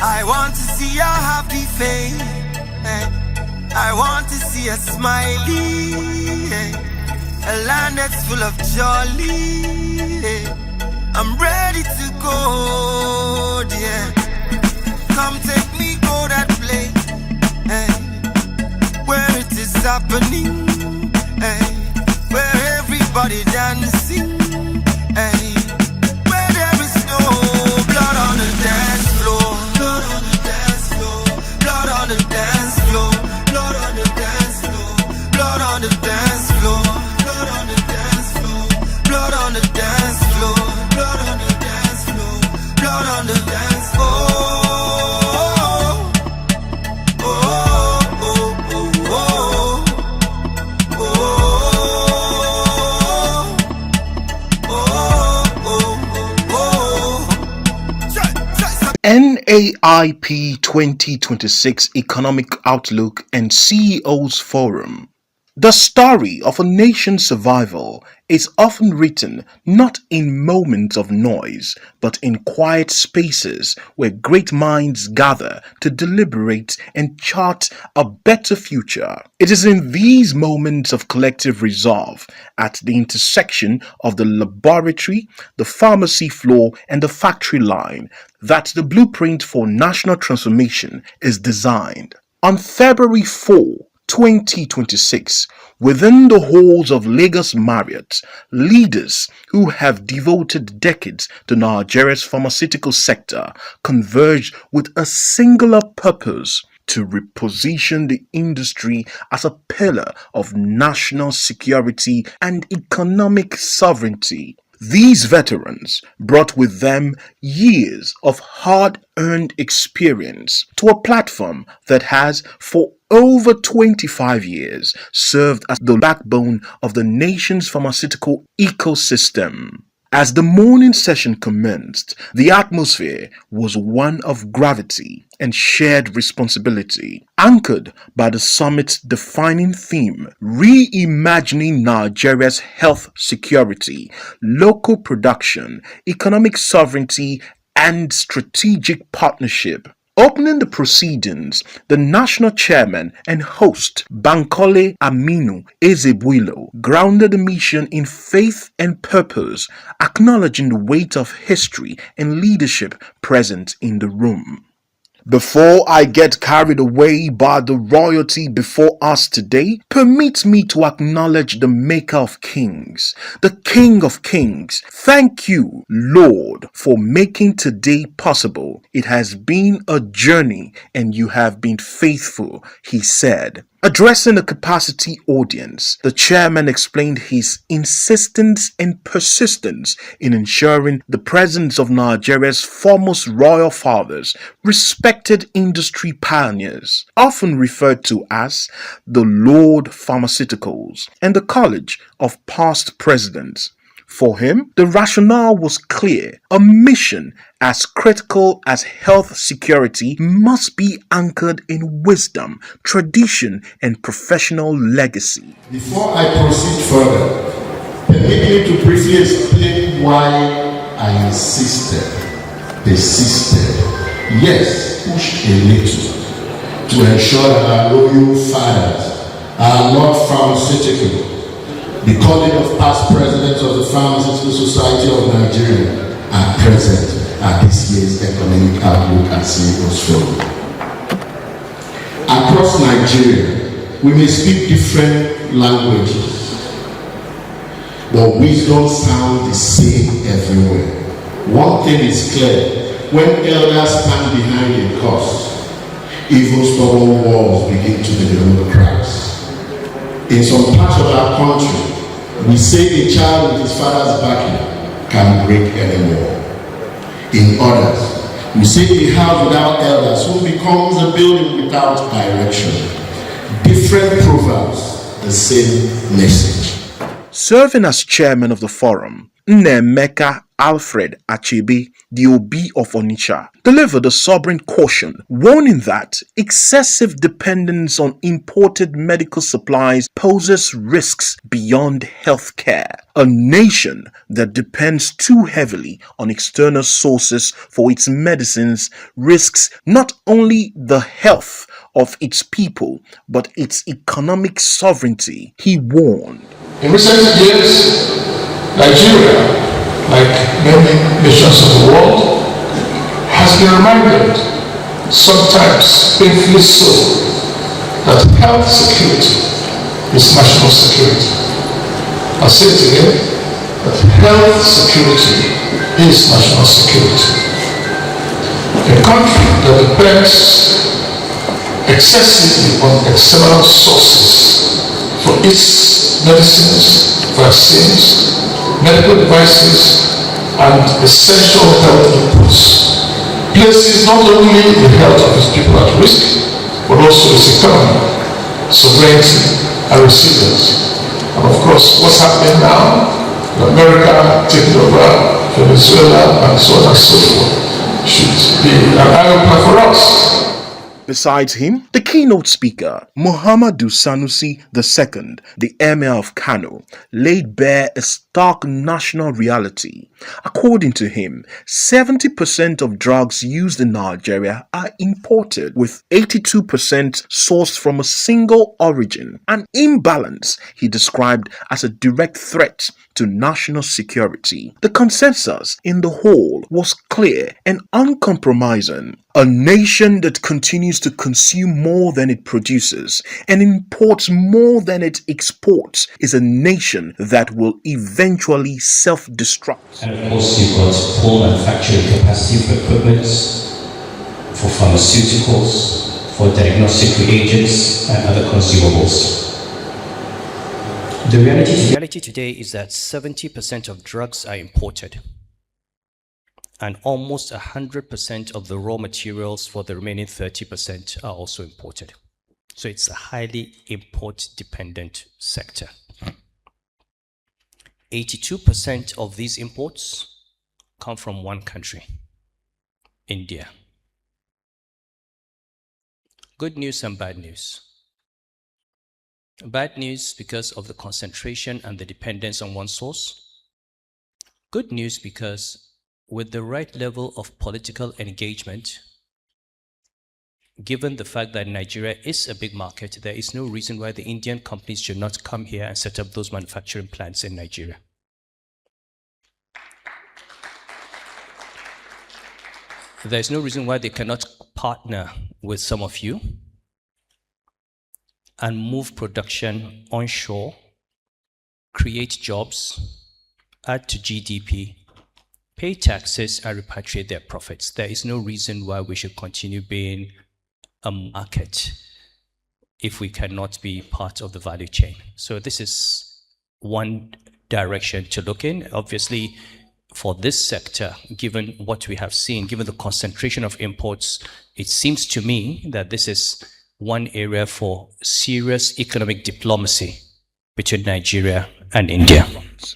I want to see a happy face. I want to see a smiley. A land that's full of jolly. I'm ready to go, yeah. Come take me, go that place, where it is happening, where everybody dancing, where there is no blood on the dance floor, blood on the dance floor, blood on the dance floor, blood on the dance floor, blood on the dance floor, blood on the dance floor, blood on the dance floor, blood on the dance floor, blood on the dance floor. NAIP 2026 Economic Outlook and CEOs Forum. The story of a nation's survival is often written not in moments of noise, but in quiet spaces where great minds gather to deliberate and chart a better future. It is in these moments of collective resolve, at the intersection of the laboratory, the pharmacy floor, and the factory line, that the blueprint for national transformation is designed. On February 4, 2026, within the halls of Lagos Marriott, leaders who have devoted decades to Nigeria's pharmaceutical sector converged with a singular purpose: to reposition the industry as a pillar of national security and economic sovereignty. These veterans brought with them years of hard-earned experience to a platform that has, for over 25 years, served as the backbone of the nation's pharmaceutical ecosystem. As the morning session commenced, the atmosphere was one of gravity and shared responsibility, anchored by the summit's defining theme: reimagining Nigeria's health security, local production, economic sovereignty, and strategic partnership. Opening the proceedings, the national chairman and host, Bankole Aminu Ezebwilo, grounded the mission in faith and purpose, acknowledging the weight of history and leadership present in the room. Before I get carried away by the royalty before us today, permit me to acknowledge the Maker of Kings, the King of Kings. Thank you, Lord, for making today possible. It has been a journey and you have been faithful, he said. Addressing a capacity audience, the chairman explained his insistence and persistence in ensuring the presence of Nigeria's foremost royal fathers, respected industry pioneers, often referred to as the Lord Pharmaceuticals, and the College of Past Presidents. For him, the rationale was clear. A mission as critical as health security must be anchored in wisdom, tradition, and professional legacy. Before I proceed further, permit me to briefly explain why I persisted, yes, pushed a little, to ensure that our loyal fathers are not pharmaceutical. The calling of past presidents of the Pharmaceutical Society of Nigeria are present at this year's Economic Outlook and CEOs Forum. Across Nigeria, we may speak different languages, but wisdom sounds the same everywhere. One thing is clear: when elders stand behind a cause, even stubborn walls begin to develop cracks. In some parts of our country, we say a child with his father's backing can break anymore. In others, we say a house without elders soon becomes a building without direction. Different proverbs, the same message. Serving as chairman of the forum, Nnemeka Alfred Achebe, the Obi of Onitsha, delivered a sobering caution, warning that excessive dependence on imported medical supplies poses risks beyond healthcare. A nation that depends too heavily on external sources for its medicines risks not only the health of its people but its economic sovereignty, he warned. In recent years, Nigeria, like many nations of the world, has been reminded, sometimes painfully so, that health security is national security. I'll say it again, that health security is national security. A country that depends excessively on external sources for its medicines, vaccines, medical devices, and essential health inputs places not only the health of its people at risk, but also its economy, sovereignty, and resilience. And of course, what's happening now, America taking over Venezuela and so on and so forth, should be an eye-opener for us. Besides him, the keynote speaker, Muhammadu Sanusi II, the Emir of Kano, laid bare a stark national reality. According to him, 70% of drugs used in Nigeria are imported, with 82% sourced from a single origin, an imbalance he described as a direct threat to national security. The consensus in the whole was clear and uncompromising. A nation that continues to consume more than it produces and imports more than it exports is a nation that will eventually self-destruct. And of course, you've got poor manufacturing capacity for equipment, for pharmaceuticals, for diagnostic reagents, and other consumables. The reality today is that 70% of drugs are imported, and almost 100% of the raw materials for the remaining 30% are also imported. So it's a highly import-dependent sector. 82% of these imports come from one country, India. Good news and bad news. Bad news because of the concentration and the dependence on one source. Good news because with the right level of political engagement, given the fact that Nigeria is a big market, there is no reason why the Indian companies should not come here and set up those manufacturing plants in Nigeria. There is no reason why they cannot partner with some of you and move production onshore, create jobs, add to GDP, pay taxes, and repatriate their profits. There is no reason why we should continue being a market if we cannot be part of the value chain. So this is one direction to look in. Obviously, for this sector, given what we have seen, given the concentration of imports, it seems to me that this is one area for serious economic diplomacy between Nigeria and India.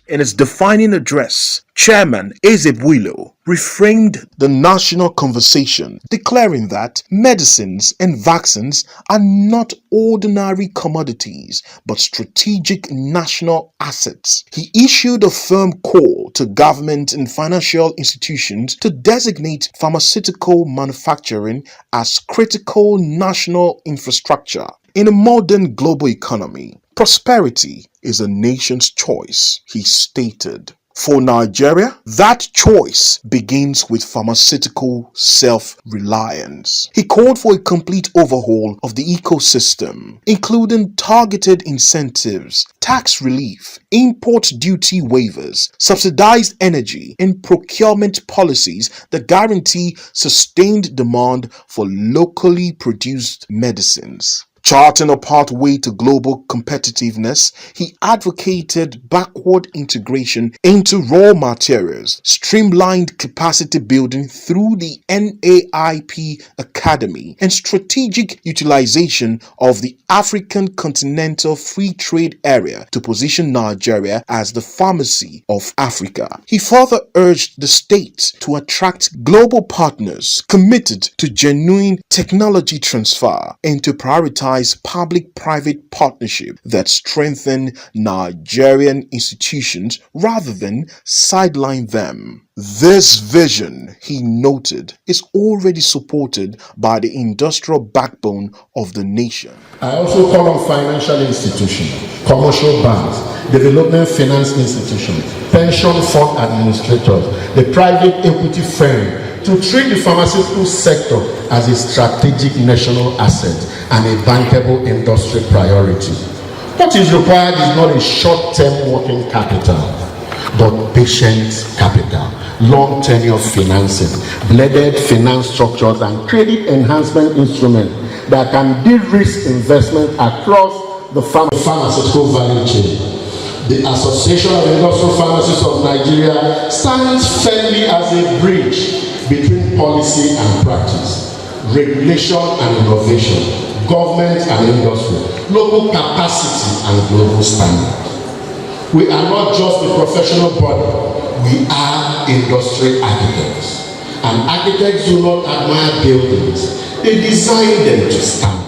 In his defining address, Chairman Ezebwilo reframed the national conversation, declaring that medicines and vaccines are not ordinary commodities, but strategic national assets. He issued a firm call to government and financial institutions to designate pharmaceutical manufacturing as critical national infrastructure. In a modern global economy, prosperity is a nation's choice, he stated. For Nigeria, that choice begins with pharmaceutical self-reliance. He called for a complete overhaul of the ecosystem, including targeted incentives, tax relief, import duty waivers, subsidized energy, and procurement policies that guarantee sustained demand for locally produced medicines. Charting a pathway to global competitiveness, he advocated backward integration into raw materials, streamlined capacity building through the NAIP Academy, and strategic utilization of the African Continental Free Trade Area to position Nigeria as the pharmacy of Africa. He further urged the state to attract global partners committed to genuine technology transfer and to prioritize public-private partnership that strengthen Nigerian institutions rather than sideline them. This vision, he noted, is already supported by the industrial backbone of the nation. I also call on financial institutions, commercial banks, development finance institutions, pension fund administrators, the private equity firm, to treat the pharmaceutical sector as a strategic national asset and a bankable industry priority. What is required is not a short-term working capital, but patient capital, long tenure financing, blended finance structures, and credit enhancement instruments that can de-risk investment across the pharmaceutical value chain. The Association of Industrial Pharmacists of Nigeria stands firmly as a bridge between policy and practice, regulation and innovation, government and industry, local capacity and global standard. We are not just a professional body, we are industry architects. And architects do not admire buildings, they design them to stand.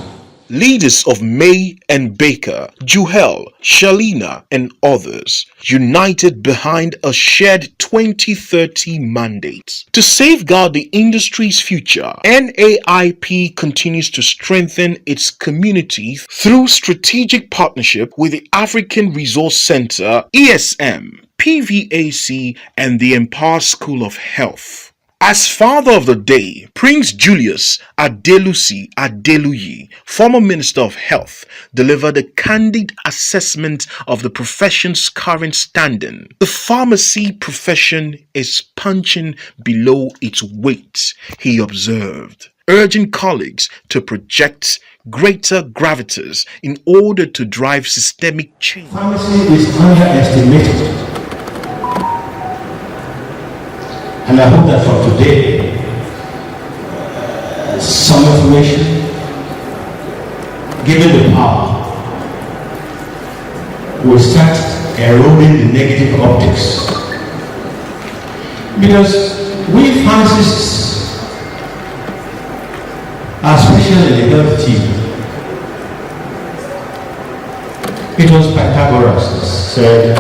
Leaders of May and Baker, Juhel, Shalina, and others united behind a shared 2030 mandate. To safeguard the industry's future, NAIP continues to strengthen its community through strategic partnership with the African Resource Center, ESM, PVAC, and the Empower School of Health. As Father of the Day, Prince Julius Adelusi Adeluyi, former Minister of Health, delivered a candid assessment of the profession's current standing. The pharmacy profession is punching below its weight, he observed, urging colleagues to project greater gravitas in order to drive systemic change. Pharmacy is underestimated. And I hope that from today, some information, given the power, will start eroding the negative optics. Because we pharmacists are special in the health team. It was Pythagoras that said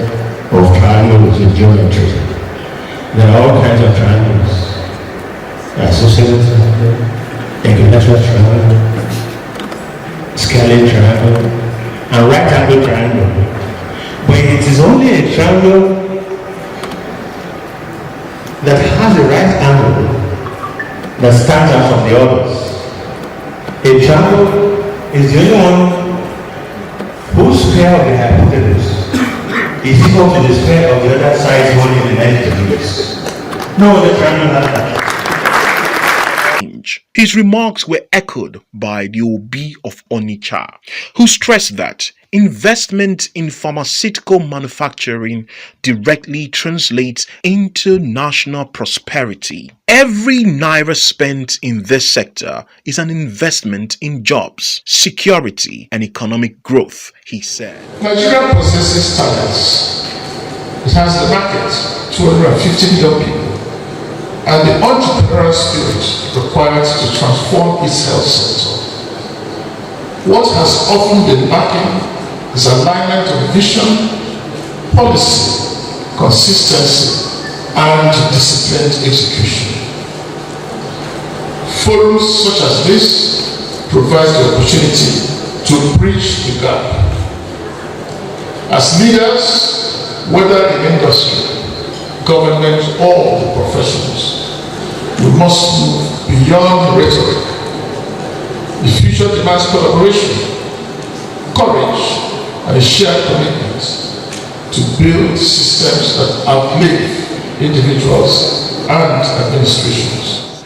of triangles in geometry. There are all kinds of triangles. Isosceles triangle, equilateral triangle, scaling triangle, and right angle triangle. But it is only a triangle that has a right angle that stands out from the others. A triangle is the only one whose square of the hypotenuse is equal to the square of the other side only in 90 degrees. No other triangle has that. His remarks were echoed by the Obi of Onitsha, who stressed that investment in pharmaceutical manufacturing directly translates into national prosperity. Every naira spent in this sector is an investment in jobs, security, and economic growth, he said. Nigeria possesses talents. It has the market, 250 million people, and the entrepreneurial spirit required to transform its health sector. What has often been lacking is alignment of vision, policy, consistency, and disciplined execution. Forums such as this provide the opportunity to bridge the gap. As leaders, whether in industry, government, or the professions, we must move beyond rhetoric. The future demands collaboration, courage, and a shared commitment to build systems that outlive individuals and administrations.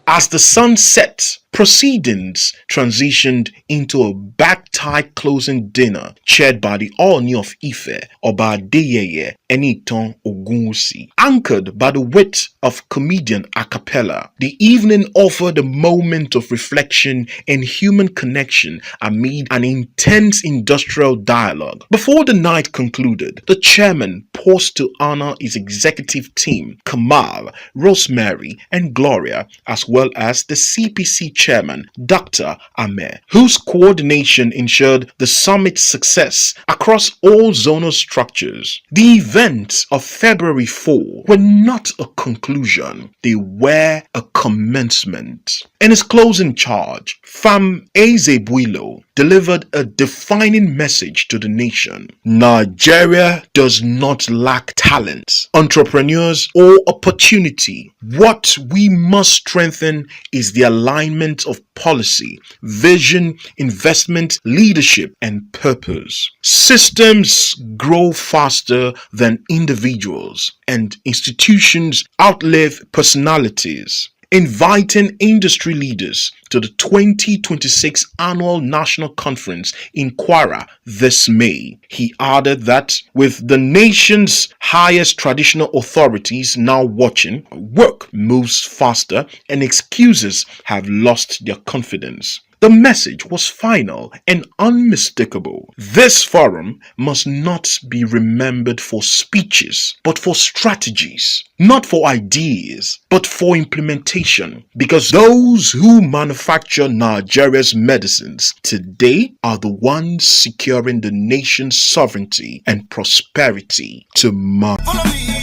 As the sun sets, Proceedings transitioned into a back-tie closing dinner chaired by the Ooni of Ife, Oba Adeyeye Enitan Ogunwusi. Anchored by the wit of comedian a cappella, the evening offered a moment of reflection and human connection amid an intense industrial dialogue. Before the night concluded, the chairman paused to honor his executive team, Kamal, Rosemary, and Gloria, as well as the CPC chairman, Dr. Ame, whose coordination ensured the summit's success across all zonal structures. The events of February 4 were not a conclusion, they were a commencement. In his closing charge, Fam Ezebuilo delivered a defining message to the nation. Nigeria does not lack talent, entrepreneurs, or opportunity. What we must strengthen is the alignment of policy, vision, investment, leadership, and purpose. Systems grow faster than individuals, and institutions outlive personalities. Inviting industry leaders to the 2026 Annual National Conference in Kwara this May. He added that with the nation's highest traditional authorities now watching, work moves faster and excuses have lost their confidence. The message was final and unmistakable. This forum must not be remembered for speeches, but for strategies. Not for ideas, but for implementation. Because those who manufacture Nigeria's medicines today are the ones securing the nation's sovereignty and prosperity tomorrow. Follow me.